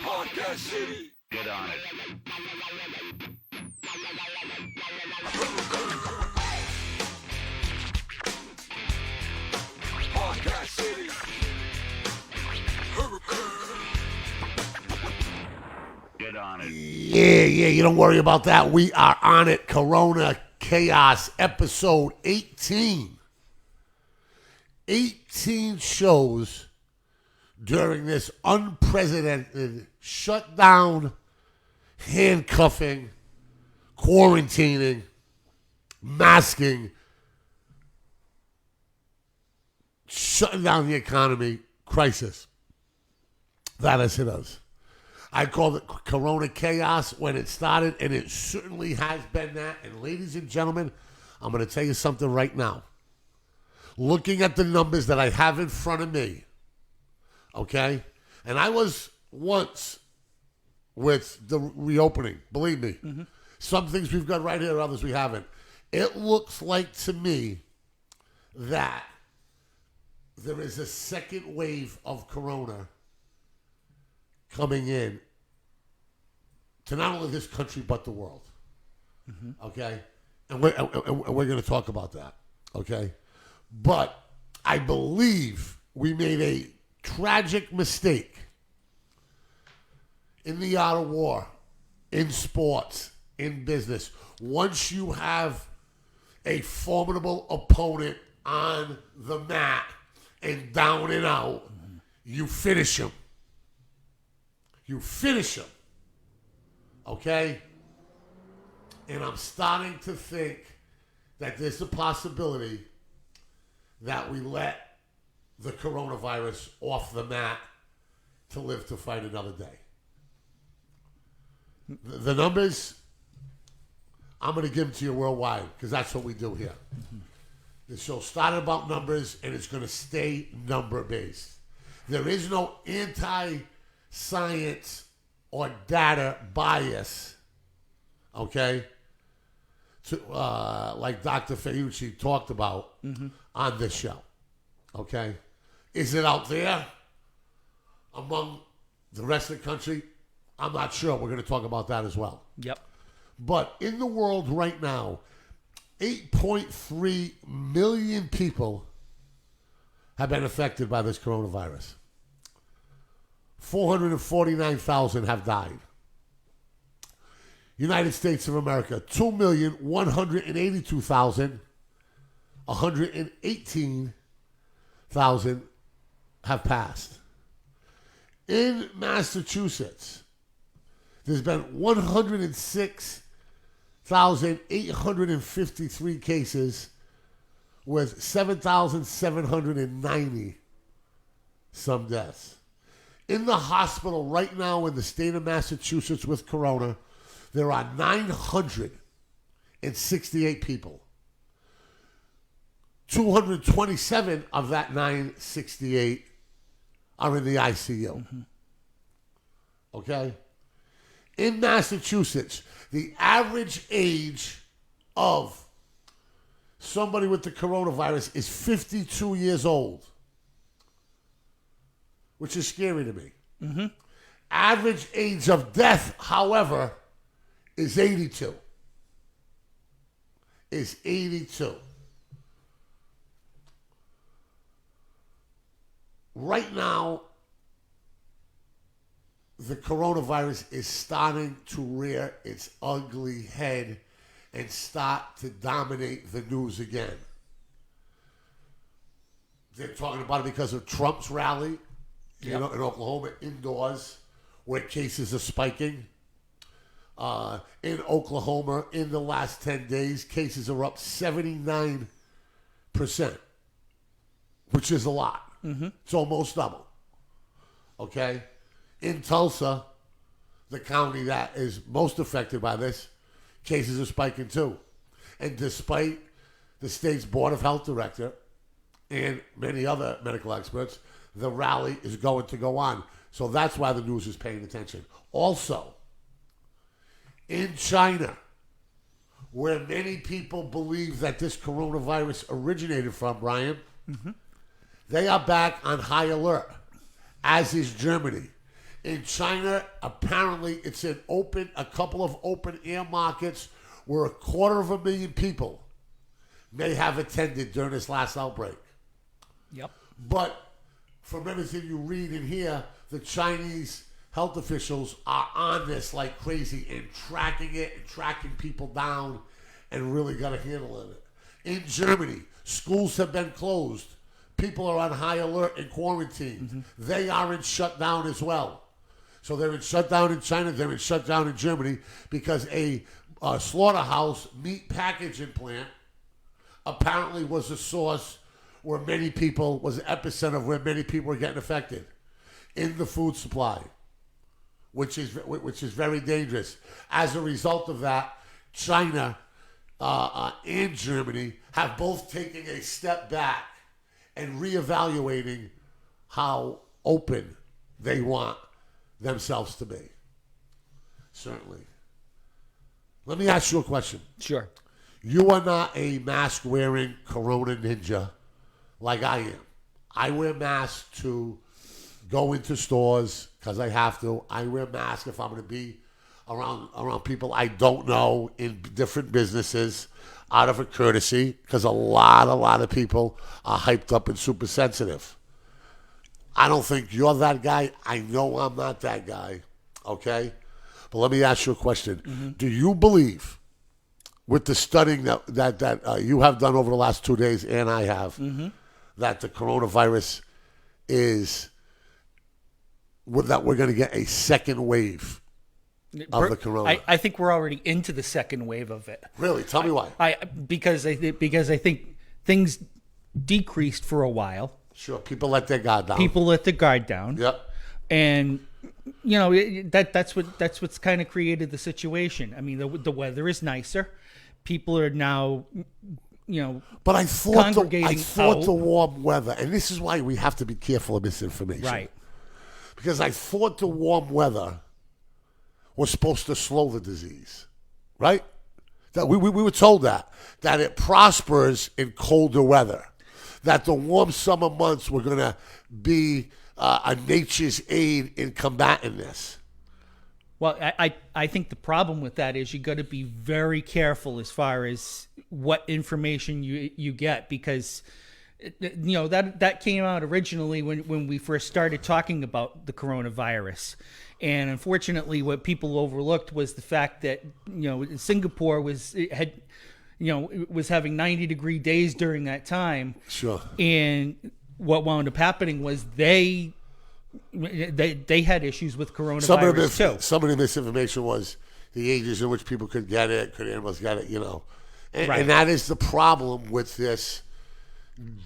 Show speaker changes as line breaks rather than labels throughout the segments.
Podcast City.
Get on it.
Podcast City.
Get on it.
Yeah, you don't worry about that. We are on it. Corona Chaos, episode 18. 18 shows during this unprecedented shutdown, handcuffing, quarantining, masking, shutting down the economy crisis that has hit us. I called it Corona Chaos when it started, and it certainly has been that. And ladies and gentlemen, I'm going to tell you something right now. Looking at the numbers that I have in front of me, okay? And I was once with the reopening, believe me. Mm-hmm. Some things we've got right here, others we haven't. It looks like to me that there is a second wave of Corona coming in to not only this country but the world. Mm-hmm. Okay? And we're going to talk about that. Okay? But I believe we made a tragic mistake in the art of war, in sports, in business. Once you have a formidable opponent on the mat and down and out, you finish him. You finish him. Okay? And I'm starting to think that there's a possibility that we let the coronavirus off the mat to live to fight another day. The numbers, I'm going to give them to you worldwide because that's what we do here. The show started about numbers and it's going to stay number-based. There is no anti-science or data bias, okay, to, like Dr. Fauci talked about on this show, okay? Is it out there among the rest of the country? I'm not sure. We're going to talk about that as well.
Yep.
But in the world right now, 8.3 million people have been affected by this coronavirus. 449,000 have died. United States of America, 2,182,118,000 have passed. In Massachusetts, there's been 106,853 cases with 7,790 some deaths. In the hospital right now in the state of Massachusetts with corona, there are 968 people. 227 of that 968 are in the ICU. Mm-hmm. Okay? In Massachusetts, the average age of somebody with the coronavirus is 52 years old, which is scary to me. Mm-hmm. Average age of death, however, is 82. Is 82. Right now, the coronavirus is starting to rear its ugly head and start to dominate the news again. They're talking about it because of Trump's rally, you know, in Oklahoma, indoors, where cases are spiking. In Oklahoma, in the last 10 days, cases are up 79%, which is a lot. Mm-hmm. It's almost double. Okay? In Tulsa, the county that is most affected by this, cases are spiking too. And despite the state's Board of Health director and many other medical experts, the rally is going to go on. So that's why the news is paying attention. Also, in China, where many people believe that this coronavirus originated from, Brian, They are back on high alert, as is Germany. In China, apparently it's a couple of open air markets where 250,000 people may have attended during this last outbreak.
Yep.
But from everything you read and hear, the Chinese health officials are on this like crazy and tracking it and tracking people down and really got a handle on it. In Germany, schools have been closed. People are on high alert and quarantined.
Mm-hmm.
They are in shutdown as well. So they're in shutdown in China, they're in shutdown in Germany because a slaughterhouse meat packaging plant apparently was a source where many people, was the epicenter of where many people were getting affected in the food supply, which is very dangerous. As a result of that, China and Germany have both taken a step back and reevaluating how open they want themselves to be. Certainly. Let me ask you a question.
Sure.
You are not a mask-wearing Corona ninja like I am. I wear masks to go into stores because I have to. I wear masks if I'm going to be around people I don't know in different businesses out of a courtesy because a lot of people are hyped up and super sensitive. I don't think you're that guy. I know I'm not that guy. Okay? But let me ask you a question. Mm-hmm. Do you believe, with the studying that you have done over the last 2 days and I have, that the coronavirus is, that we're going to get a second wave of the corona?
I think we're already into the second wave of it.
Really? Tell me why.
Because I think things decreased for a while.
Sure, people let their guard down.
Yep. And that's what's kind of created the situation. I mean, the weather is nicer. People are now,
but I thought
congregating
the warm weather, and this is why we have to be careful of misinformation.
Right.
Because I thought the warm weather was supposed to slow the disease, right? That we were told that it prospers in colder weather, that the warm summer months were going to be a nature's aid in combating this.
Well, I think the problem with that is you got to be very careful as far as what information you get, because that came out originally when we first started talking about the coronavirus. And unfortunately, what people overlooked was the fact that Singapore was having 90-degree days during that time.
Sure.
And what wound up happening was they had issues with coronavirus too.
Some of the misinformation was the ages in which people could get it, could animals get it, And,
right.
and that is the problem with this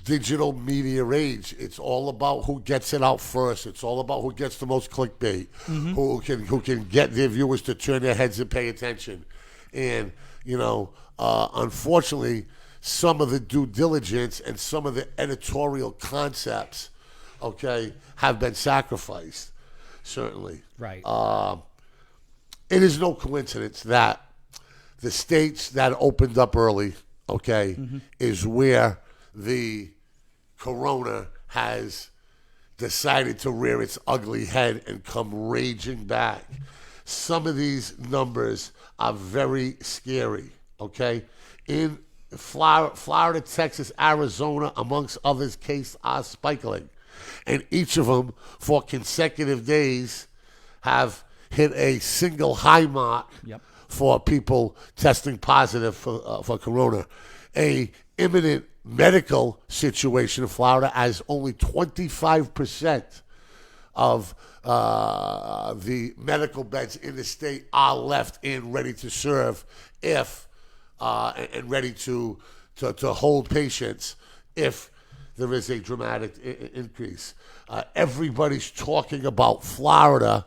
digital media age. It's all about who gets it out first. It's all about who gets the most clickbait, who can get their viewers to turn their heads and pay attention. And unfortunately, some of the due diligence and some of the editorial concepts, have been sacrificed. Certainly,
right.
It is no coincidence that the states that opened up early, is where the corona has decided to rear its ugly head and come raging back. Some of these numbers are very scary, In Florida, Texas, Arizona, amongst others, cases are spiking. And each of them, for consecutive days, have hit a single high mark for people testing positive for corona. A imminent medical situation in Florida, as only 25% of the medical beds in the state are left and ready to serve and ready to hold patients if there is a dramatic increase. Everybody's talking about Florida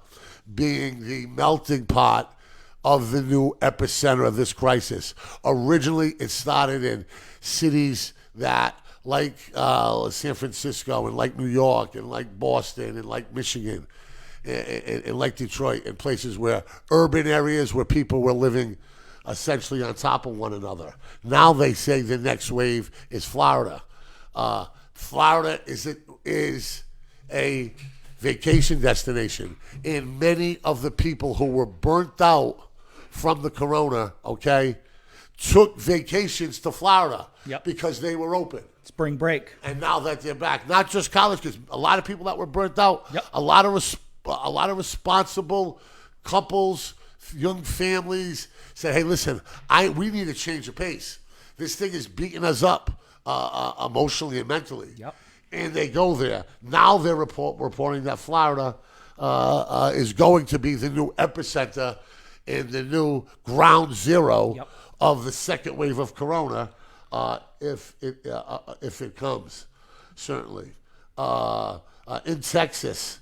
being the melting pot of the new epicenter of this crisis. Originally, it started in cities that, like San Francisco and like New York and like Boston and like Michigan and like Detroit, and places where urban areas where people were living essentially on top of one another. Now they say the next wave is Florida. Florida is is a vacation destination, and many of the people who were burnt out from the corona, okay, took vacations to Florida
Yep.
because they were open.
Spring break.
And now that they're back, not just college kids, a lot of people that were burnt out,
Yep.
a lot of responsible couples, young families said, "Hey, listen, we need to change the pace. This thing is beating us up emotionally and mentally."
Yep.
And they go there. Now they're reporting that Florida is going to be the new epicenter and the new ground zero
Yep.
of the second wave of corona, if it comes, certainly. In Texas,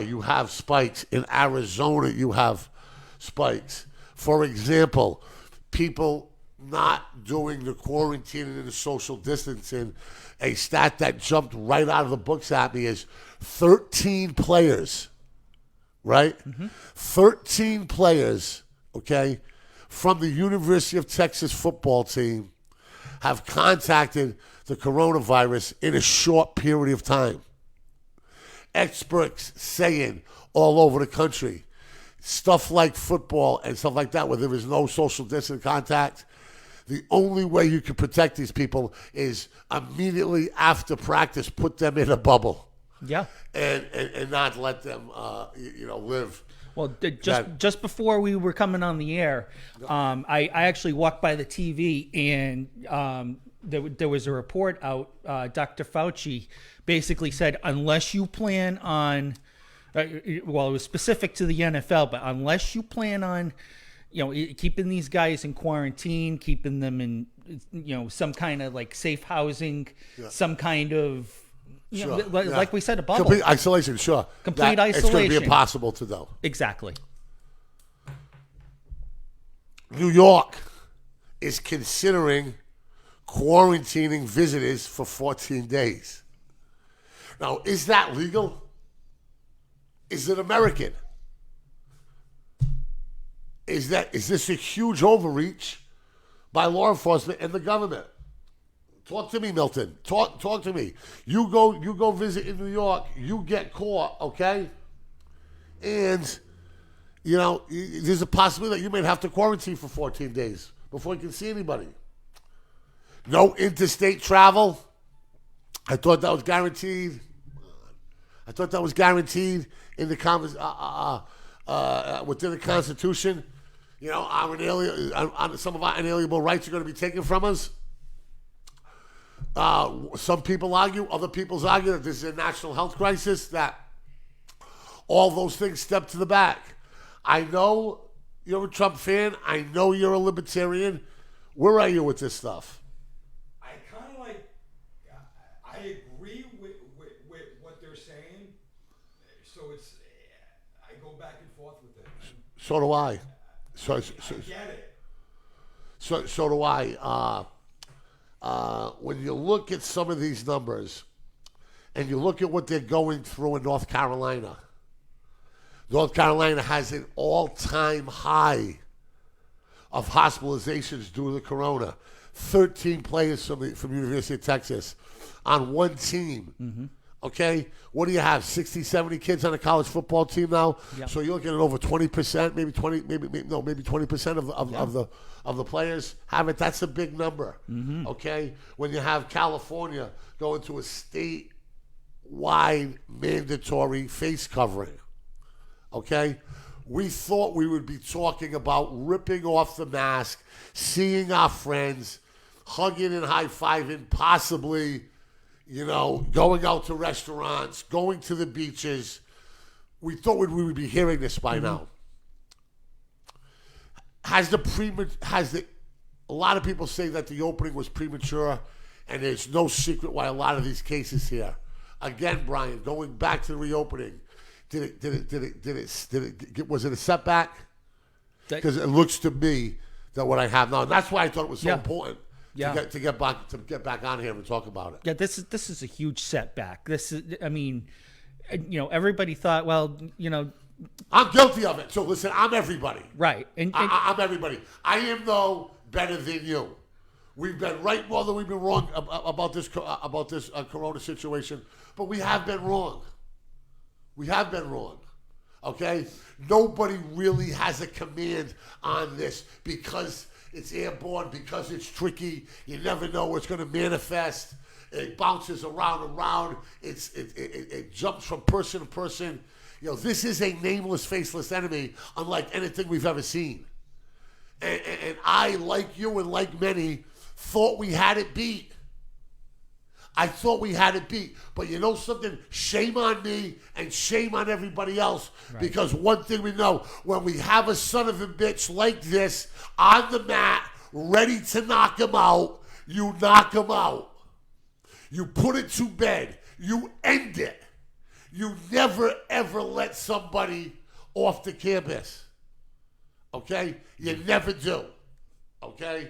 you have spikes. In Arizona, you have spikes. For example, people not doing the quarantining and the social distancing. A stat that jumped right out of the books at me is 13 players, right? 13 players, okay, from the University of Texas football team have contacted the coronavirus in a short period of time. Experts saying all over the country, stuff like football and stuff like that, where there is no social distance contact, the only way you can protect these people is immediately after practice, put them in a bubble.
Yeah.
And not let them, live.
Well, just before we were coming on the air, I actually walked by the TV and there was a report out. Dr. Fauci basically said, unless you plan on, well, it was specific to the NFL, but unless you plan on, keeping these guys in quarantine, keeping them in, some kind of like safe housing, some kind of, like we said, a bubble.
Complete isolation, sure.
Complete
It's going to
isolation.
be impossible to do.
Exactly.
New York is considering quarantining visitors for 14 days. Now, is that legal? Is it American? Is this a huge overreach by law enforcement and the government? Talk to me, Milton. Talk to me. You go visit in New York, you get caught, okay? And there's a possibility that you might have to quarantine for 14 days before you can see anybody. No interstate travel. I thought that was guaranteed. In the within the Constitution. Some of our inalienable rights are going to be taken from us. Some people argue, other people argue that this is a national health crisis, that all those things step to the back. I know you're a Trump fan. I know you're a libertarian. Where are you with this stuff?
I kind of I agree with what they're saying. So I go back and forth with it.
So do I. So
I get it.
So do I. When you look at some of these numbers and you look at what they're going through in North Carolina has an all-time high of hospitalizations due to the corona. 13 players from University of Texas on one team. Mm-hmm. Okay? What do you have? 60, 70 kids on a college football team now? Yep. So you're looking at over 20%, maybe 20% of the players have it. That's a big number. Mm-hmm. Okay? When you have California going to a statewide mandatory face covering. Okay? We thought we would be talking about ripping off the mask, seeing our friends, hugging and high-fiving, possibly, going out to restaurants, going to the beaches. We thought we would be hearing this by now. A lot of people say that the opening was premature, and there's no secret why a lot of these cases here. Again, Brian, going back to the reopening, was it a setback? Because it looks to me that what I have now, and that's why I thought it was so important to get back on here and talk about it.
Yeah, this is a huge setback. Everybody thought,
I'm guilty of it. So listen, I'm everybody.
Right. And
I'm everybody. I am, though, better than you. We've been right more than we've been wrong about this corona situation, but we have been wrong. We have been wrong. Okay? Nobody really has a command on this because it's airborne, because it's tricky. You never know where it's going to manifest. It bounces around and around. It jumps from person to person. You know, this is a nameless, faceless enemy, unlike anything we've ever seen. And I, like you and like many, thought we had it beat. I thought we had it beat. But you know something? Shame on me and shame on everybody else. Right. Because one thing we know, when we have a son of a bitch like this on the mat, ready to knock him out, you knock him out. You put it to bed. You end it. You never, ever let somebody off the campus. Okay? You never do. Okay?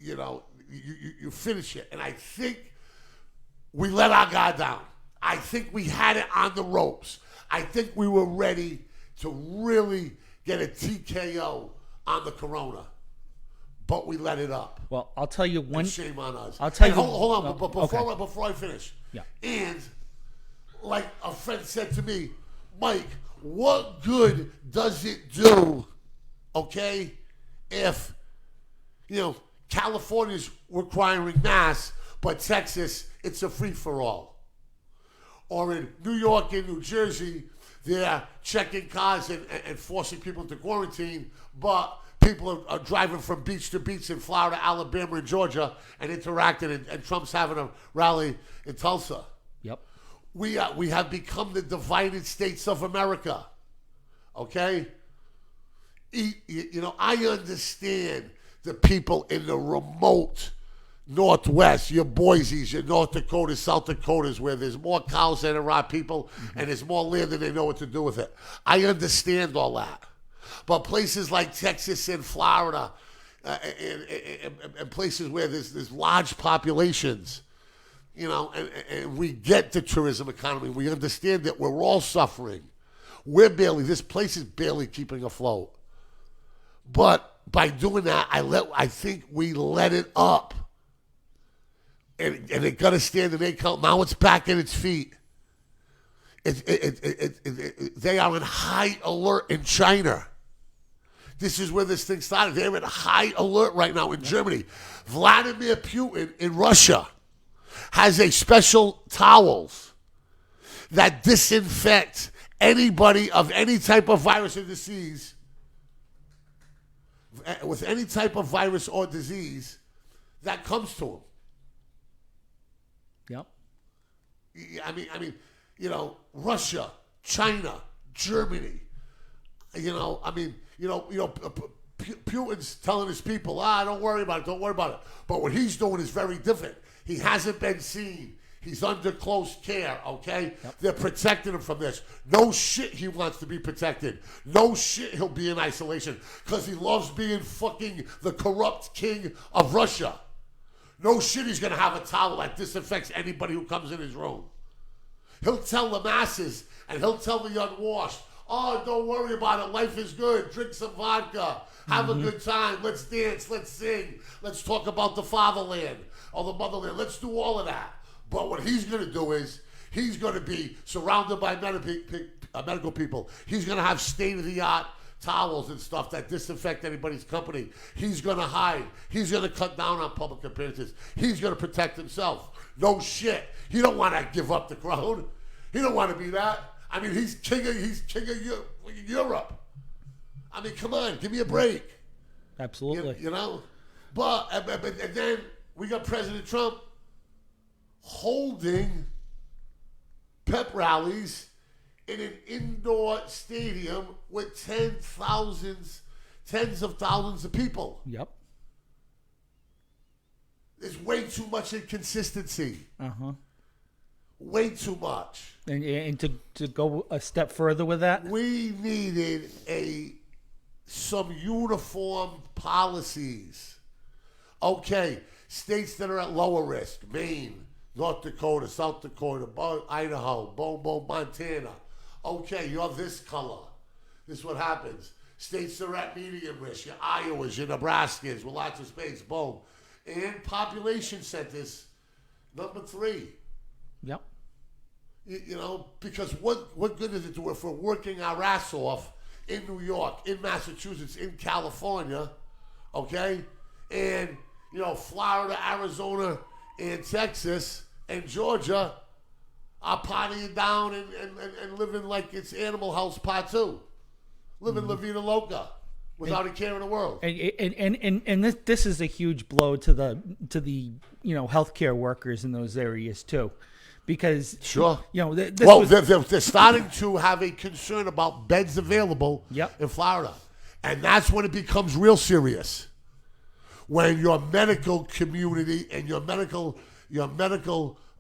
You know, you finish it. And I think we let our guard down. I think we had it on the ropes. I think we were ready to really get a TKO on the corona. But we let it up.
Well, I'll tell you one.
And shame on us.
I'll tell you.
Hold on, but
okay.
before I finish.
Yeah.
And like a friend said to me, Mike, what good does it do, okay, if, you know, California's requiring masks, but Texas, it's a free-for-all. Or in New York and New Jersey, they're checking cars and forcing people into quarantine, but people are driving from beach to beach in Florida, Alabama, and Georgia and interacting, and Trump's having a rally in Tulsa.
Yep.
We have become the divided states of America. Okay? You know, I understand the people in the remote Northwest, your Boise's, your North Dakotas, South Dakotas, where there's more cows than there are people, and there's more land than they know what to do with it. I understand all that. But places like Texas and Florida, and places where there's large populations, you know, and we get the tourism economy. We understand that we're all suffering. This place is barely keeping afloat. But by doing that, I think we let it up. And it got to stand in 8 count. Now it's back at its feet. They are in high alert in China. This is where this thing started. They're in high alert right now in Germany. Vladimir Putin in Russia has a special towels that disinfect anybody of any type of virus or disease, with any type of virus or disease that comes to him.
Yep.
I mean, you know, Russia, China, Germany. You know, Putin's telling his people, don't worry about it. But what he's doing is very different. He hasn't been seen. He's under close care, okay? Yep. They're protecting him from this. No shit he wants to be protected. No shit he'll be in isolation because he loves being fucking the corrupt king of Russia. No shit he's going to have a towel that disinfects anybody who comes in his room. He'll tell the masses and he'll tell the unwashed, don't worry about it. Life is good. Drink some vodka. Have a good time. Let's dance. Let's sing. Let's talk about the fatherland or the motherland. Let's do all of that. But what he's going to do is he's going to be surrounded by medical people. He's going to have state-of-the-art towels and stuff that disinfect anybody's company. He's going to hide. He's going to cut down on public appearances. He's going to protect himself. No shit. He don't want to give up the crown. He don't want to be that. I mean, he's king of Europe. I mean, come on, give me a break.
Absolutely.
You know? But and then we got President Trump holding pep rallies in an indoor stadium with tens of thousands of people.
Yep.
There's way too much inconsistency.
Uh-huh.
Way too much.
And to go a step further with that?
We needed some uniform policies. Okay, states that are at lower risk, Maine, North Dakota, South Dakota, Idaho, Montana. Okay, you're this color. This is what happens. States that are at medium risk, your Iowas, your Nebraskas, with lots of space, boom. and population centers, number 3.
Yep.
You know, because what good is it to if we're working our ass off in New York, in Massachusetts, in California, okay? And, you know, Florida, Arizona, and Texas, and Georgia are partying down and living like it's Animal House Part 2. Living La Vida Loca without a care in the world.
And this is a huge blow to the healthcare workers in those areas too, because
Sure.
This
they're starting to have a concern about beds available
Yep.
in Florida, and that's when it becomes real serious. When your medical community and your medical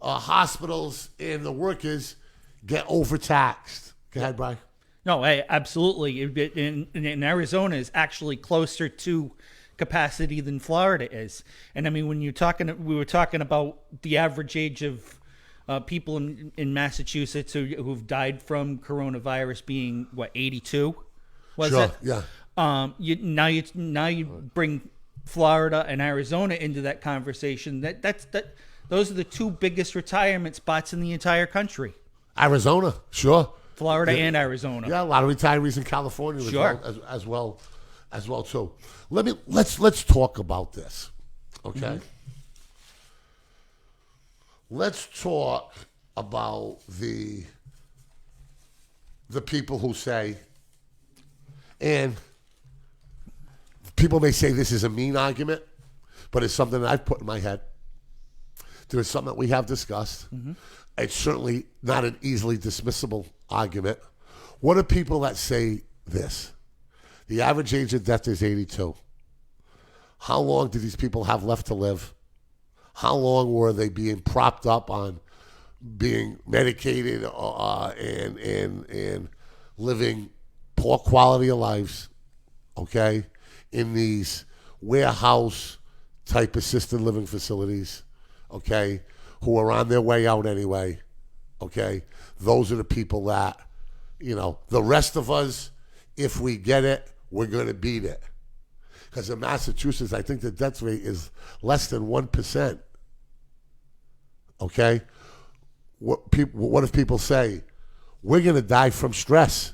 hospitals and the workers get overtaxed. Go ahead, Brian.
No, absolutely. In Arizona is actually closer to capacity than Florida is. And I mean, when we were talking about the average age of people in Massachusetts who've died from coronavirus being 82, was
Sure.
it?
Yeah.
Now you bring Florida and Arizona into that conversation. Those are the 2 biggest retirement spots in the entire country.
Arizona. Sure.
Florida and Arizona.
Yeah, a lot of retirees in California
Sure.
as well too. Let's talk about this, okay?
Mm-hmm.
Let's talk about the people who say, and people may say this is a mean argument, but it's something that I've put in my head. There is something that we have discussed.
Mm-hmm.
It's certainly not an easily dismissible argument. What are people that say this? The average age of death is 82. How long do these people have left to live? How long were they being propped up on being medicated and living poor quality of lives, okay, in these warehouse type assisted living facilities, okay, who are on their way out anyway, okay? Those are the people that, the rest of us, if we get it, we're going to beat it. Because in Massachusetts, I think the death rate is less than 1%. Okay? What if people say, we're going to die from stress?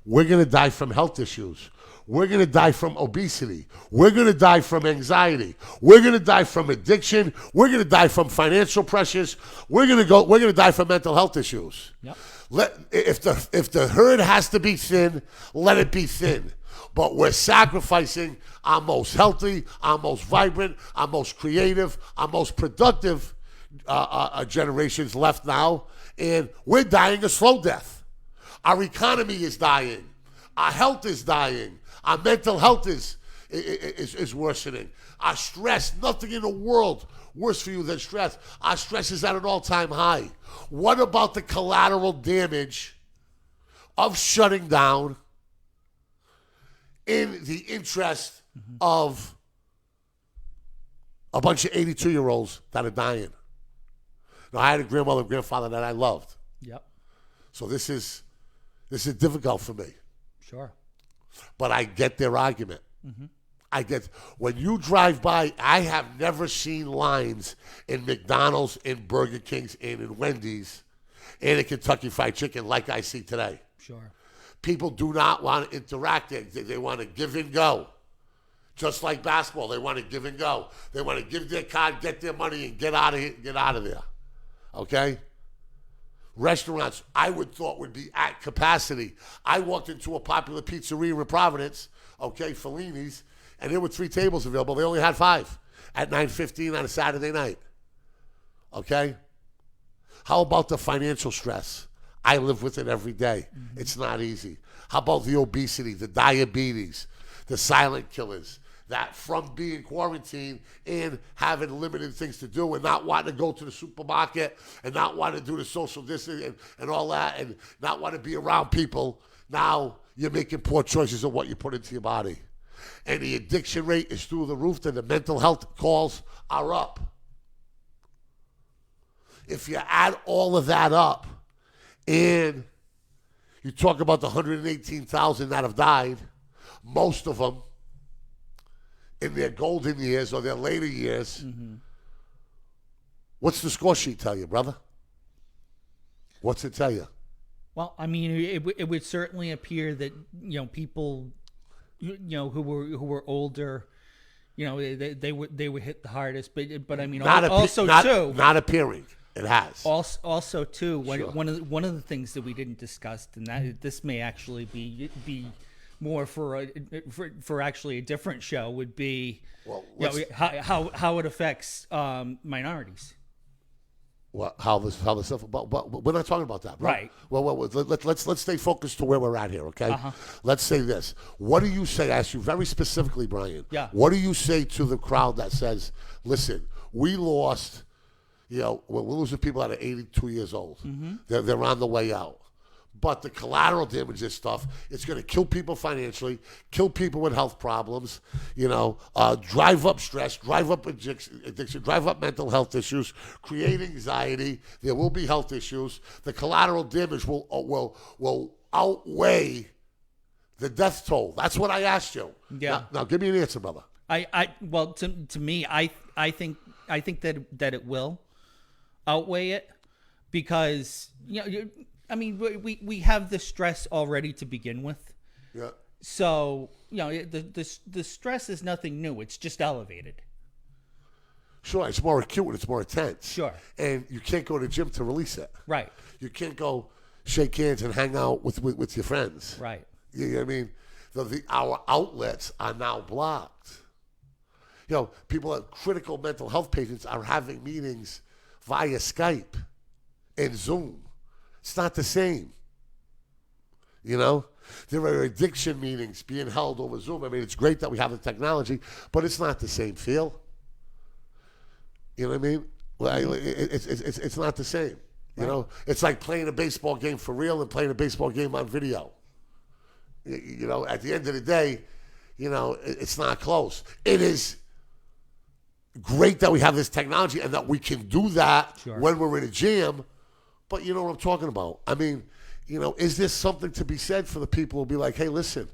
We're going to die from health issues. We're going to die from obesity. We're going to die from anxiety. We're going to die from addiction. We're going to die from financial pressures. We're going to die from mental health issues.
Yep.
If the herd has to be thin, let it be thin. But we're sacrificing our most healthy, our most vibrant, our most creative, our most productive generations left now, and we're dying a slow death. Our economy is dying. Our health is dying. Our mental health is worsening. Our stress, nothing in the world worse for you than stress. Our stress is at an all-time high. What about the collateral damage of shutting down in the interest of a bunch of 82-year-olds that are dying? Now, I had a grandmother and grandfather that I loved.
Yep.
So this is difficult for me.
Sure.
But I get their argument. I get, when you drive by, I have never seen lines in McDonald's, in Burger King's, and in Wendy's, and in Kentucky Fried Chicken like I see today.
Sure.
People do not want to interact. They want to give and go. Just like basketball, they want to give and go. They want to give their card, get their money, and get out of there. Okay? Restaurants, I would thought would be at capacity. I walked into a popular pizzeria in Providence, okay, Fellini's, and there were 3 tables available. They only had 5 at 9:15 on a Saturday night. Okay? How about the financial stress? I live with it every day. It's not easy. How about the obesity, the diabetes, the silent killers, that from being quarantined and having limited things to do and not wanting to go to the supermarket and not wanting to do the social distancing and all that and not want to be around people, now you're making poor choices of what you put into your body. And the addiction rate is through the roof, and the mental health calls are up. If you add all of that up and you talk about the 118,000 that have died, most of them in their golden years or their later years, what's the score sheet tell you, brother? What's it tell you?
Well, I mean, it would certainly appear that people, who were older, they were hit the hardest. But I mean,
Not appearing. It has.
Also, too,
Sure.
one of the things that we didn't discuss, and that this may actually be more for actually a different show, would be how it affects minorities.
Well, how the stuff, but we're not talking about that, bro.
Right.
Well, let's stay focused to where we're at here, okay? Let's say this. What do you say? I ask you very specifically, Brian.
Yeah.
What do you say to the crowd that says, "Listen, we lost. We're losing people that are 82 years old. They're on the way out." But the collateral damage, this stuff, it's going to kill people financially, kill people with health problems, drive up stress, drive up addiction, drive up mental health issues, create anxiety. There will be health issues. The collateral damage will outweigh the death toll. That's what I asked you.
Yeah.
Now give me an answer, brother.
Well, to me, I think that it will outweigh it, because we have the stress already to begin with.
Yeah.
So the stress is nothing new. It's just elevated.
Sure, it's more acute and it's more intense.
Sure.
And you can't go to the gym to release it.
Right.
You can't go shake hands and hang out with your friends.
Right.
You know what I mean? Our outlets are now blocked. People, critical mental health patients, are having meetings via Skype and Zoom. It's not the same. There are addiction meetings being held over Zoom. I mean, it's great that we have the technology, but it's not the same feel. You know what I mean? Well, it's not the same. It's like playing a baseball game for real and playing a baseball game on video. At the end of the day, it's not close. It is great that we have this technology and that we can do that when we're in a jam. But you know what I'm talking about. I mean, is there something to be said for the people who be like, hey, listen,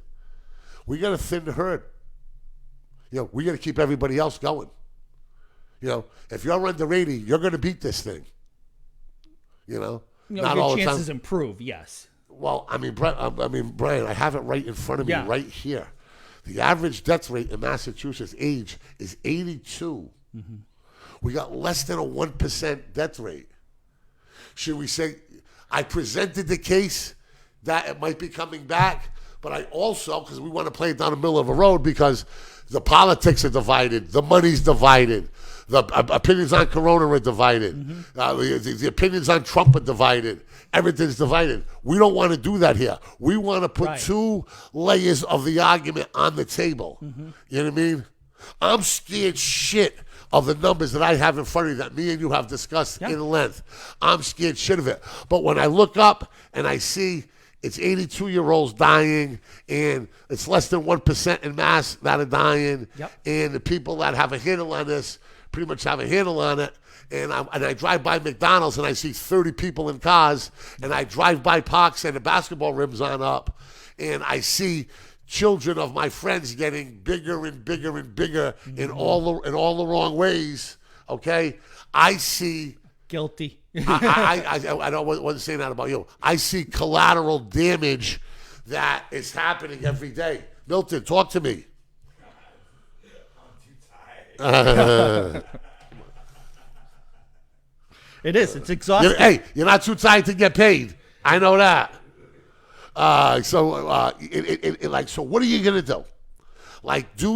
we got to thin the herd. We got to keep everybody else going. If you're under 80, you're going to beat this thing. Not
your
all the
chances
time.
improve. Yes.
Well, Brian, I have it right in front of me, right here. The average death rate in Massachusetts age is 82. We got less than a 1% death rate. Should we say, I presented the case that it might be coming back, but I also, because we want to play it down the middle of a road, because the politics are divided, the money's divided, the opinions on Corona are divided, the opinions on Trump are divided, everything's divided. We don't want to do that here. We want to put two layers of the argument on the table. You know what I mean? I'm scared shit of the numbers that I have in front of you that me and you have discussed in length. I'm scared shit of it. But when I look up and I see it's 82-year-olds dying and it's less than 1% in mass that are dying, and the people that have a handle on this pretty much have a handle on it, and I drive by McDonald's and I see 30 people in cars, and I drive by Parks and the basketball rim's on up, and I see children of my friends getting bigger and bigger and bigger in all the wrong ways. Okay, I see
guilty.
I wasn't saying that about you. I see collateral damage that is happening every day. Milton, talk to me.
I'm too tired.
It is. It's exhausting.
Hey, you're not too tired to get paid. I know that. So what are you gonna do? Like, did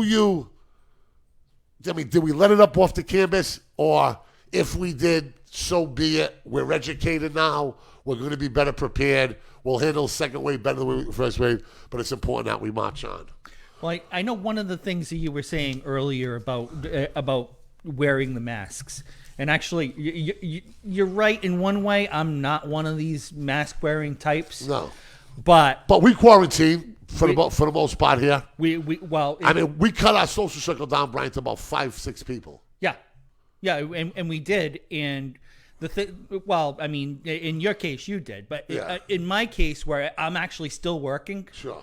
we let it up off the canvas, or if we did, so be it. We're educated now. We're going to be better prepared. We'll handle the second wave better than the first wave. But it's important that we march on.
Well, I know one of the things that you were saying earlier about wearing the masks. And actually, you're right in one way. I'm not one of these mask-wearing types.
No.
But
we quarantine for the most part here.
We
cut our social circle down, Brian, to about 5-6 people.
Yeah, and we did. And in your case, you did. But in my case, where I'm actually still working,
sure,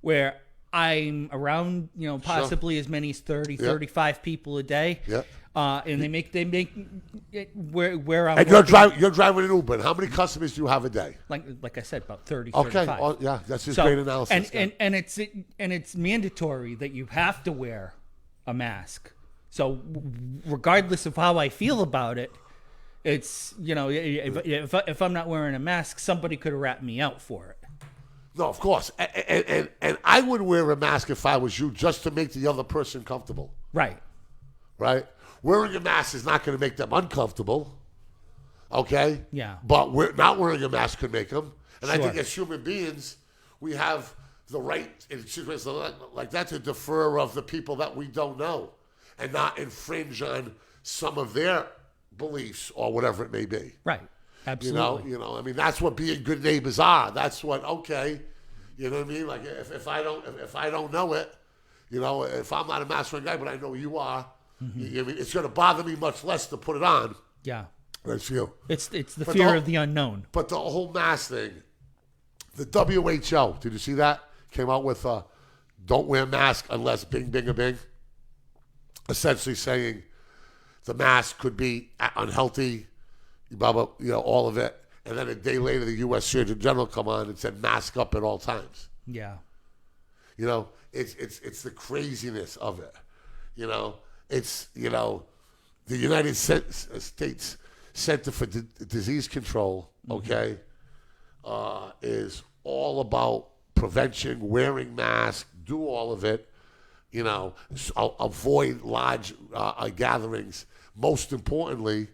where I'm around, possibly as many as 30,
Yeah.
35 people a day.
Yeah.
And they make it where I'm
And
working,
you're driving an Uber. And how many customers do you have a day?
like I said, about 30,
Okay.
35.
Oh, yeah, that's just
So,
great analysis.
and it's mandatory that you have to wear a mask. So regardless of how I feel about it, it's if I'm not wearing a mask, somebody could have rapped me out for it.
No, of course. And I would wear a mask if I was you, just to make the other person comfortable.
Right.
Right? Wearing a mask is not going to make them uncomfortable. Okay?
Yeah.
But not wearing a mask could make them. And I
Sure.
think as human beings, we have the right in situations like that to defer of the people that we don't know and not infringe on some of their beliefs or whatever it may be.
Right. Absolutely.
You know. I mean, that's what being good neighbors are. That's what. Okay, you know what I mean. Like if I don't know it, if I'm not a mask-wearing guy, but I know you are, I mean, it's going to bother me much less to put it on.
Yeah.
That's you.
It's the
But
fear
the-
of the unknown.
But the whole mask thing, the WHO, did you see that? Came out with don't wear mask unless bing, bing, or bing. Essentially saying the mask could be unhealthy, blah, blah, all of it. And then a day later, the U.S. Surgeon General come on and said mask up at all times.
Yeah.
It's the craziness of it. It's, the United States Center for Disease Control, okay, is all about prevention, wearing masks, do all of it, avoid large gatherings. Most importantly,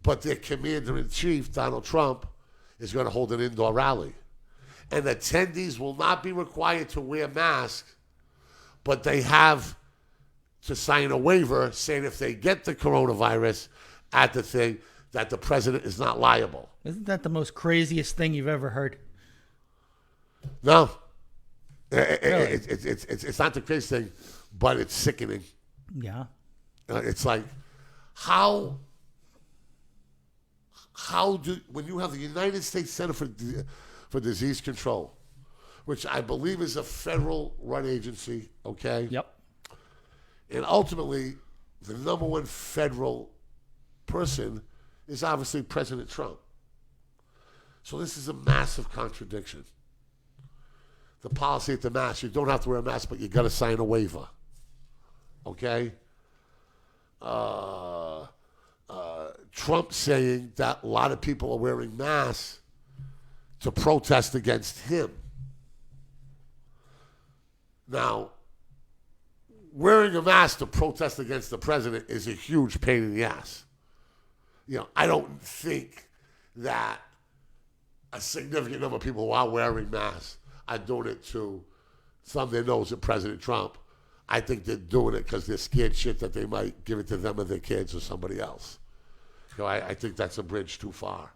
but their commander-in-chief, Donald Trump, is going to hold an indoor rally. And attendees will not be required to wear masks, but they have to sign a waiver saying if they get the coronavirus at the thing, that the president is not liable.
Isn't that the most craziest thing you've ever heard?
No.
Really?
It's not the crazy thing, but it's sickening.
Yeah.
It's like, when you have the United States Center for Disease Control, which I believe is a federal-run agency, okay?
Yep.
And ultimately, the number one federal person is obviously President Trump. So this is a massive contradiction. The policy at the mask, you don't have to wear a mask, but you got to sign a waiver. Okay? Trump saying that a lot of people are wearing masks to protest against him. Now, wearing a mask to protest against the president is a huge pain in the ass. I don't think that a significant number of people who are wearing masks are doing it to thumb their nose at President Trump. I think they're doing it because they're scared shit that they might give it to them or their kids or somebody else. I think that's a bridge too far.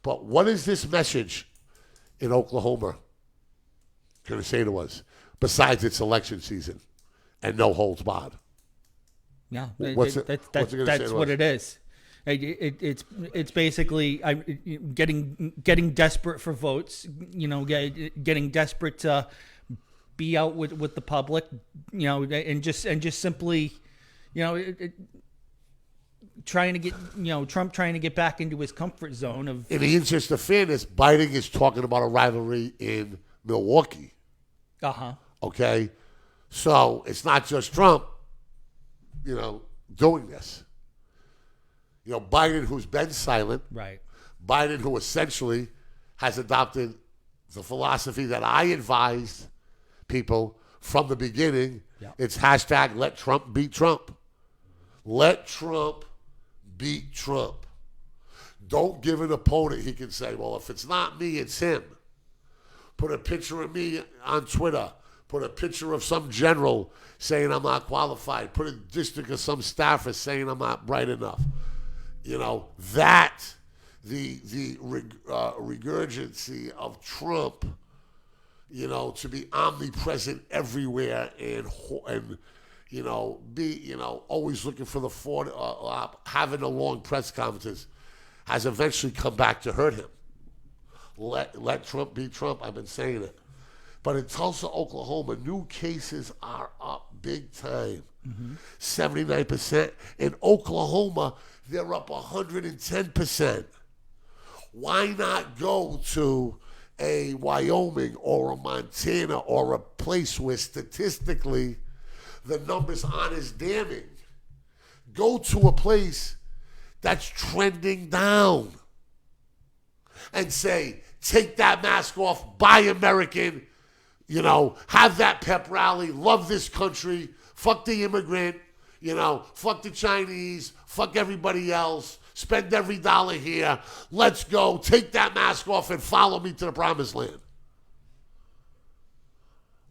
But what is this message in Oklahoma going to say to us, besides it's election season and no holds barred?
Yeah.
What's it gonna say
That's
to
what
us?
it is. It's basically getting desperate for votes. Getting desperate to be out with the public. And just simply, trying to get Trump trying to get back into his comfort zone of.
In the interest of fairness, Biden is talking about a rivalry in Milwaukee. Okay? So it's not just Trump, doing this. Biden, who's been silent,
Right.
Biden, who essentially has adopted the philosophy that I advised people from the beginning.
Yeah.
It's hashtag let Trump beat Trump. Let Trump beat Trump. Don't give an opponent he can say, well, if it's not me, it's him. Put a picture of me on Twitter. Put a picture of some general saying I'm not qualified. Put a district of some staffer saying I'm not bright enough. That, the regurgency of Trump, to be omnipresent everywhere and be, always looking for the having a long press conferences has eventually come back to hurt him. Let Trump be Trump. I've been saying it. But in Tulsa, Oklahoma, new cases are up big time. 79%. In Oklahoma, they're up 110%. Why not go to a Wyoming or a Montana or a place where statistically the numbers aren't as damning? Go to a place that's trending down and say, take that mask off, buy American, have that pep rally, love this country, fuck the immigrant, fuck the Chinese, fuck everybody else, spend every dollar here, let's go, take that mask off and follow me to the promised land.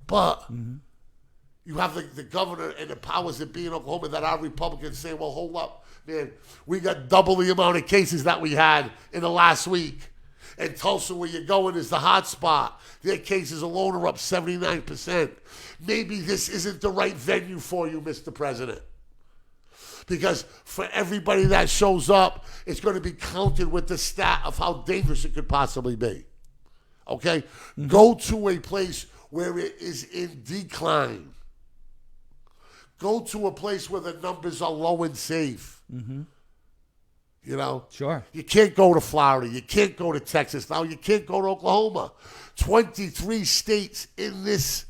But you have the governor and the powers that be in Oklahoma that are Republicans saying, well, hold up, man, we got double the amount of cases that we had in the last week. And Tulsa, where you're going, is the hot spot. Their cases alone are up 79%. Maybe this isn't the right venue for you, Mr. President. Because for everybody that shows up, it's going to be counted with the stat of how dangerous it could possibly be. Okay? Go to a place where it is in decline. Go to a place where the numbers are low and safe.
Sure.
You can't go to Florida. You can't go to Texas. Now you can't go to Oklahoma. 23 states in this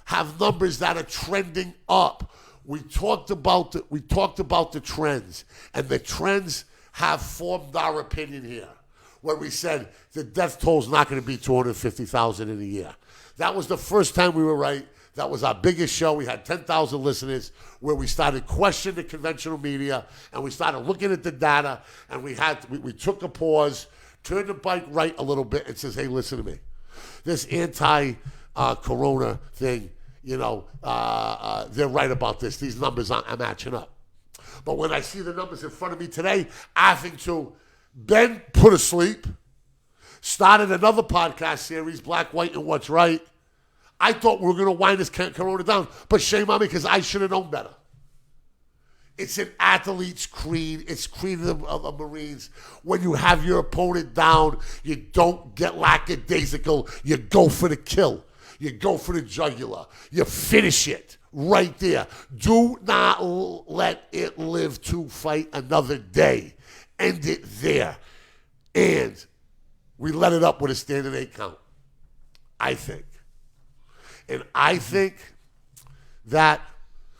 have numbers that are trending up. We talked about the trends, and the trends have formed our opinion here. When we said the death toll is not going to be 250,000 in a year. That was the first time we were right. That was our biggest show. We had 10,000 listeners where we started questioning the conventional media and we started looking at the data and we took a pause, turned the bike right a little bit and says, hey, listen to me. This anti-corona thing, they're right about this. These numbers aren't matching up. But when I see the numbers in front of me today, I think to Ben put asleep, started another podcast series, Black, White, and What's Right. I thought we were going to wind this corona down, but shame on me because I should have known better. It's an athlete's creed. It's creed of the Marines. When you have your opponent down, you don't get lackadaisical. You go for the kill. You go for the jugular. You finish it right there. Do not let it live to fight another day. End it there. And we let it up with a standard 8 count, I think. And I think that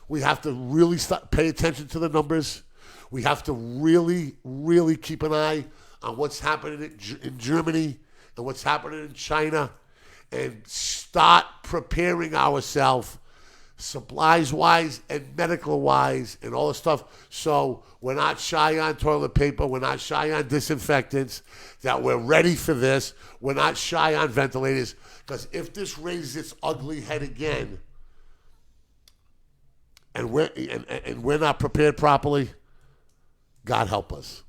we have to really pay attention to the numbers. We have to really, really keep an eye on what's happening in Germany and what's happening in China and start preparing ourselves supplies-wise and medical-wise and all the stuff. So we're not shy on toilet paper. We're not shy on disinfectants, that we're ready for this. We're not shy on ventilators. Because if this raises its ugly head again and we're not prepared properly, God help us.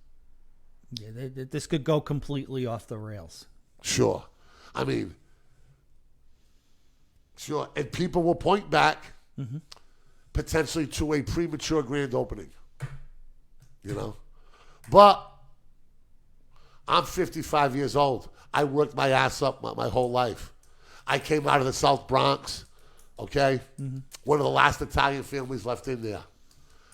Yeah, this could go completely off the rails.
Sure. Sure. And people will point back potentially to a premature grand opening. But I'm 55 years old. I worked my ass up my whole life. I came out of the South Bronx, okay? One of the last Italian families left in there,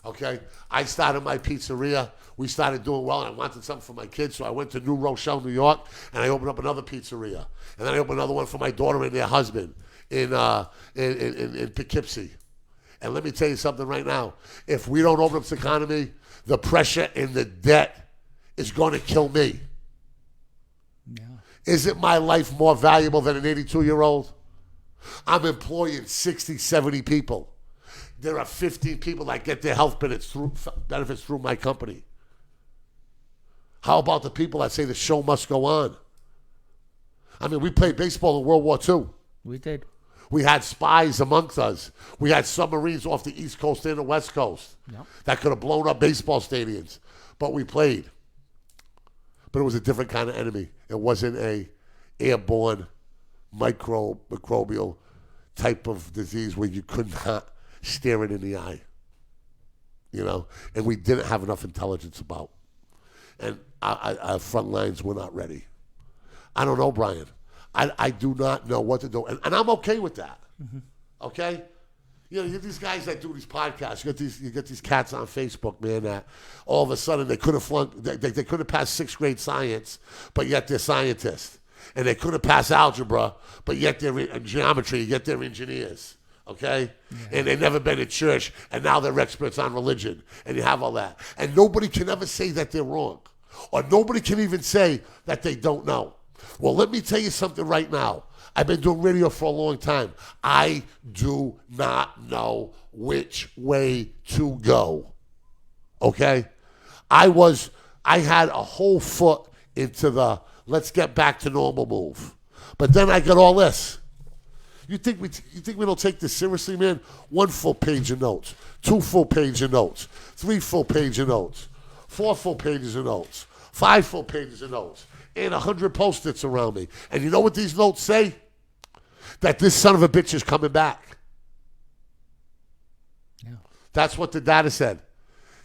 okay? I started my pizzeria. We started doing well, and I wanted something for my kids, so I went to New Rochelle, New York, and I opened up another pizzeria. And then I opened another one for my daughter and their husband in Poughkeepsie. And let me tell you something right now. If we don't open up this economy, the pressure and the debt is going to kill me.
Yeah.
Isn't my life more valuable than an 82-year-old? I'm employing 60, 70 people. There are 15 people that get their health benefits through my company. How about the people that say the show must go on? We played baseball in World War II.
We did.
We had spies amongst us. We had submarines off the East Coast and the West Coast that could have blown up baseball stadiums. But we played. But it was a different kind of enemy. It wasn't a airborne microbial type of disease where you could not stare it in the eye. And we didn't have enough intelligence about. And our front lines were not ready. I don't know, Brian. I do not know what to do. And I'm okay with that. Okay? You know, you get these guys that do these podcasts. You get these cats on Facebook, man, that all of a sudden they could have flunked, they could have passed 6th grade science, but yet they're scientists. And they could have passed algebra, but yet they're in geometry, yet they're engineers. Okay? And they've never been in church, and now they're experts on religion. And you have all that. And nobody can ever say that they're wrong. Or nobody can even say that they don't know. Well, let me tell you something right now. I've been doing radio for a long time. I do not know which way to go. Okay? I had a whole foot into the let's get back to normal move. But then I got all this. You think we don't take this seriously, man? 1 full page of notes, 2 full page of notes, 3 full page of notes, 4 full pages of notes, 5 full pages of notes, and 100 Post-its around me. And you know what these notes say? That this son of a bitch is coming back.
Yeah.
That's what the data said.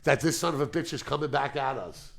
That this son of a bitch is coming back at us.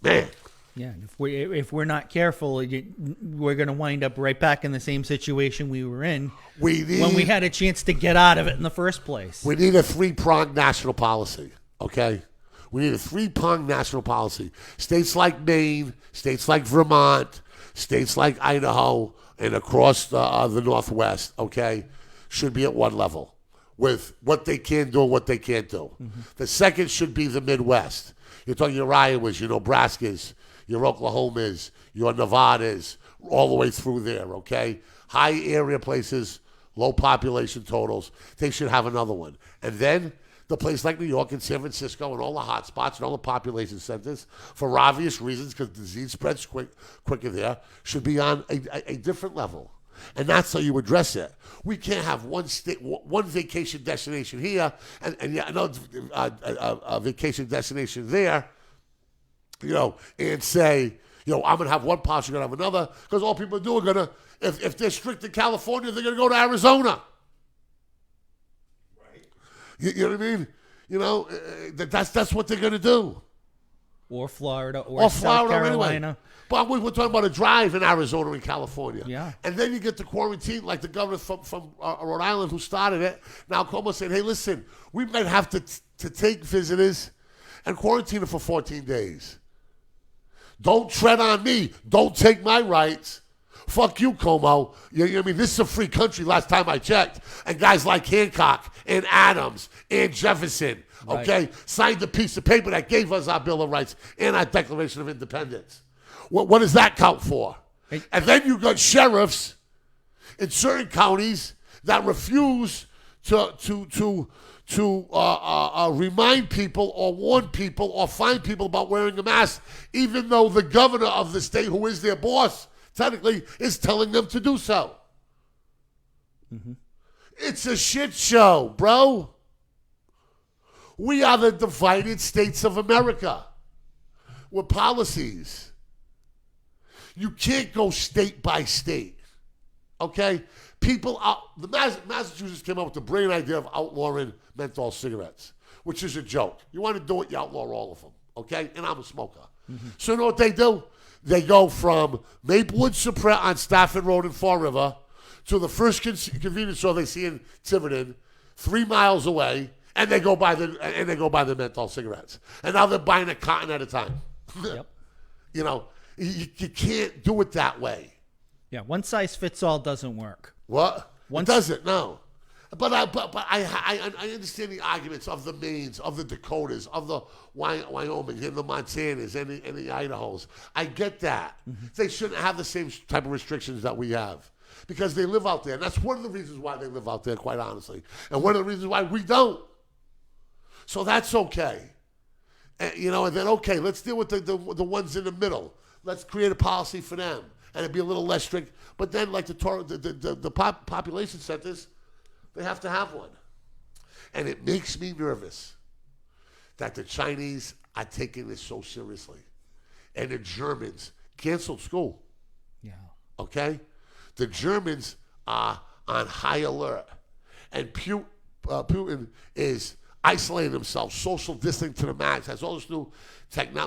Man.
Yeah, and if we're not careful, we're going to wind up right back in the same situation we were in when we had a chance to get out of it in the first place.
We need a 3-pronged national policy, okay? We need a 3-pronged national policy. States like Maine, states like Vermont, states like Idaho, and across the Northwest, okay, should be at one level with what they can do and what they can't do. Mm-hmm. The second should be the Midwest. You're talking your Iowas, your Nebraskas, your Oklahomas, your Nevadas, all the way through there, okay? High area places, low population totals. They should have another one. And then the place like New York and San Francisco and all the hot spots and all the population centers, for obvious reasons, because disease spreads quicker there, should be on a different level. And that's how you address it. We can't have one vacation destination here and another vacation destination there, you know, and say, you know, I'm going to have one policy, you're going to have another, because all people do are going to, if they're strict in California, they're going to go to Arizona.
Right.
You know what I mean? You know, that's what they're going to do.
Or Florida, or South Carolina.
Anyway. But we're talking about a drive in Arizona and California.
Yeah.
And then you get the quarantine, like the governor from Rhode Island who started it. Now Cuomo saying, hey, listen, we might have to take visitors and quarantine them for 14 days. Don't tread on me. Don't take my rights. Fuck you, Cuomo. You know what I mean? This is a free country last time I checked. And guys like Hancock and Adams and Jefferson, okay, signed a piece of paper that gave us our Bill of Rights and our Declaration of Independence. What does that count for?
Hey.
And then you got sheriffs in certain counties that refuse to remind people or warn people or fine people about wearing a mask, even though the governor of the state, who is their boss, technically, is telling them to do so. Mm-hmm. It's a shit show, bro. We are the divided states of America with policies. You can't go state by state, okay? Massachusetts came up with the brilliant idea of outlawing menthol cigarettes, which is a joke. You want to do it, you outlaw all of them, okay? And I'm a smoker. Mm-hmm. So you know what they do? They go from Maplewood Suppress on Stafford Road in Fall River to the first convenience store they see in Tiverton, 3 miles away, and they go buy the menthol cigarettes. And now they're buying a carton at a time.
Yep.
You know, you can't do it that way.
Yeah, one size fits all doesn't work.
What? It doesn't, no. But I understand the arguments of the Maines, of the Dakotas, of the Wyoming, and the Montanas, and the Idahos. I get that. Mm-hmm. They shouldn't have the same type of restrictions that we have because they live out there. And that's one of the reasons why they live out there, quite honestly. And one of the reasons why we don't. So that's okay. And, you know, and then, okay, let's deal with the ones in the middle. Let's create a policy for them. And it'd be a little less strict. But then, like the population centers, they have to have one. And it makes me nervous that the Chinese are taking this so seriously. And the Germans canceled school.
Yeah.
Okay? The Germans are on high alert. And Putin is isolating himself, social distancing to the max, has all this new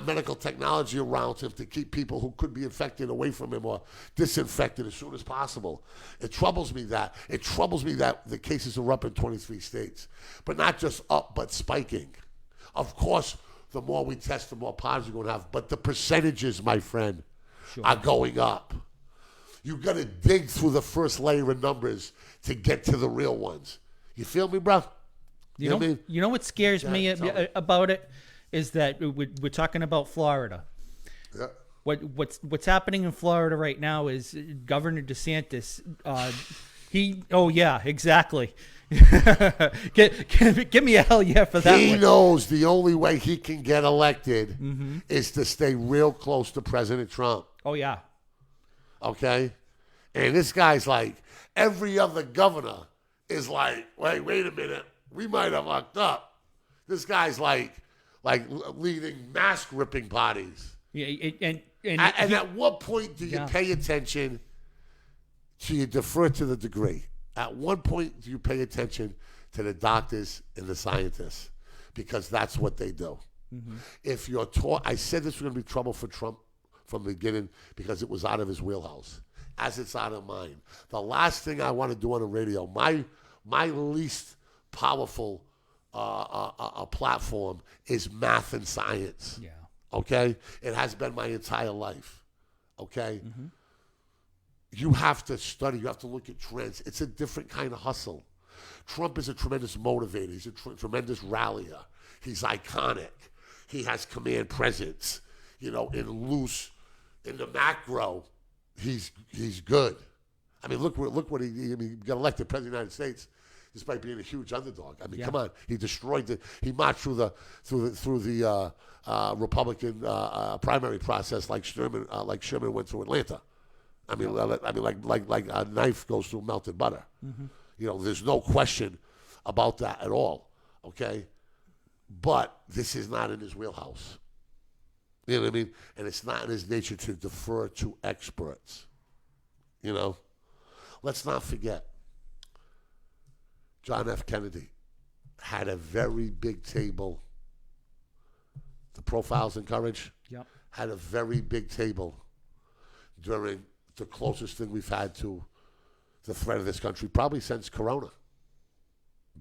medical technology around him to keep people who could be infected away from him or disinfected as soon as possible. It troubles me that. It troubles me that the cases are up in 23 states. But not just up, but spiking. Of course, the more we test, the more positives we're going to have. But the percentages, my friend, are going up. You got to dig through the first layer of numbers to get to the real ones. You feel me, bro?
You know,
what I mean?
you know what scares me
tell me.
about it is that we're talking about Florida.
Yeah.
What's happening in Florida right now is Governor DeSantis. Exactly. Give me a hell yeah for that.
He
one.
knows the only way he can get elected is to stay real close to President Trump.
Oh yeah.
Okay? And this guy's like, every other governor is like, wait a minute, we might have lucked up. This guy's like leading mask ripping parties.
Yeah, and
at what point do you
Yeah.
pay attention? Do you defer to the degree? At what point do you pay attention to the doctors and the scientists? Because that's what they do. If you're taught, I said this was going to be trouble for Trump from the beginning because it was out of his wheelhouse, as it's out of mine. The last thing I want to do on the radio, my least powerful platform is math and science.
yeah.
Okay? It has been my entire life. Okay? You have to study. You have to look at trends. It's a different kind of hustle. Trump is a tremendous motivator. He's a tremendous rallier. He's iconic. He has command presence. In the macro, he's good. I mean, look what he got elected president of the United States despite being a huge underdog. I mean,
Yeah.
come on, he destroyed he marched through the Republican primary process like Sherman went through Atlanta. I mean, like a knife goes through melted butter. There's no question about that at all. Okay, but this is not in his wheelhouse. You know what I mean? And it's not in his nature to defer to experts. Let's not forget, John F. Kennedy had a very big table. The Profiles in Courage
Yep.
had a very big table during the closest thing we've had to the threat of this country, probably since Corona,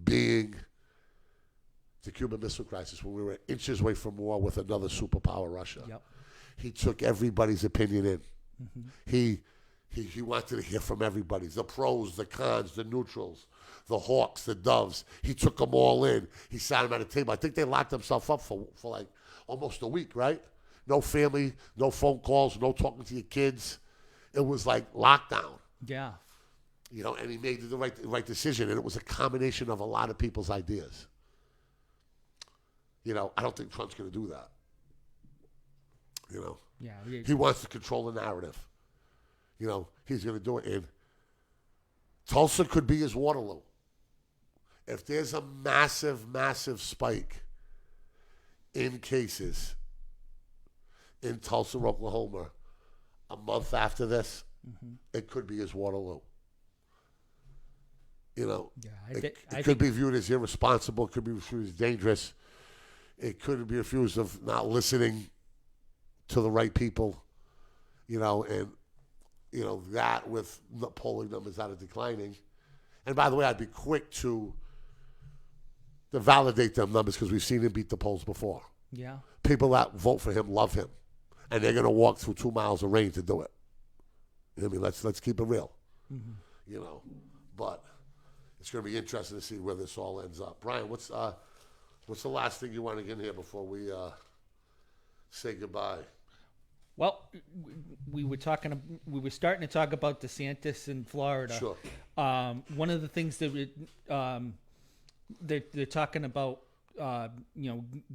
being the Cuban Missile Crisis, when we were inches away from war with another superpower, Russia.
Yep.
He took everybody's opinion in. He wanted to hear from everybody, the pros, the cons, the neutrals, the hawks, the doves. He took them all in. He sat them at a table. I think they locked themselves up for like almost a week, right? No family, no phone calls, no talking to your kids. It was like lockdown,
Yeah.
and he made the right decision, and it was a combination of a lot of people's ideas. I don't think Trump's going to do that.
Yeah.
He wants to control the narrative. He's going to do it. And Tulsa could be his Waterloo. If there's a massive, massive spike in cases in Tulsa, Oklahoma, a month after this, it could be his Waterloo. It could be viewed as irresponsible. It could be viewed as dangerous. It could be accused of not listening to the right people, and that with the polling numbers that are declining. And by the way, I'd be quick to validate them numbers because we've seen him beat the polls before.
Yeah.
People that vote for him love him, and they're going to walk through 2 miles of rain to do it. Let's keep it real. But it's going to be interesting to see where this all ends up. Brian, what's the last thing you want to get in here before we say goodbye?
Well, we were starting to talk about DeSantis in Florida.
Sure.
One of the things that they're talking about,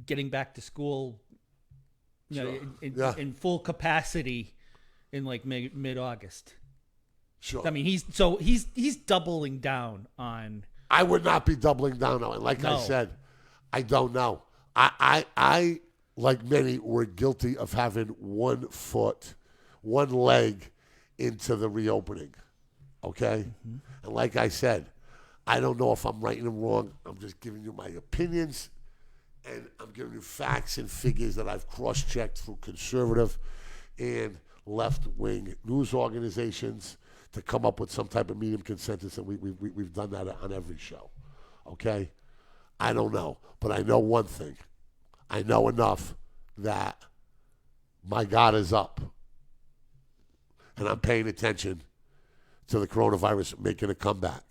getting back to school,
Sure.
in full capacity in like mid-August.
Sure.
I mean, he's doubling down on.
I would not be doubling down on it. Like I
No.
said, I don't know. I like many, were guilty of having one leg into the reopening. Okay? And like I said, I don't know if I'm right and wrong. I'm just giving you my opinions, and I'm giving you facts and figures that I've cross-checked through conservative and left-wing news organizations to come up with some type of medium consensus, and we've done that on every show. Okay? I don't know, but I know one thing. I know enough that my God is up, and I'm paying attention to the coronavirus making a comeback.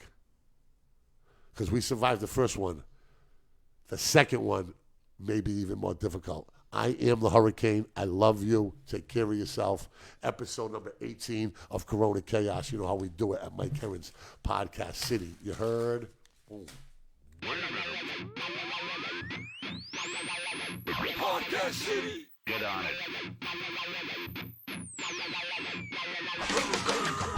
Because we survived the first one. The second one may be even more difficult. I am the Hurricane. I love you. Take care of yourself. Episode number 18 of Corona Chaos. You know how we do it at Mike Herron's Podcast City. You heard? Boom.
Podcast City.
Get on it.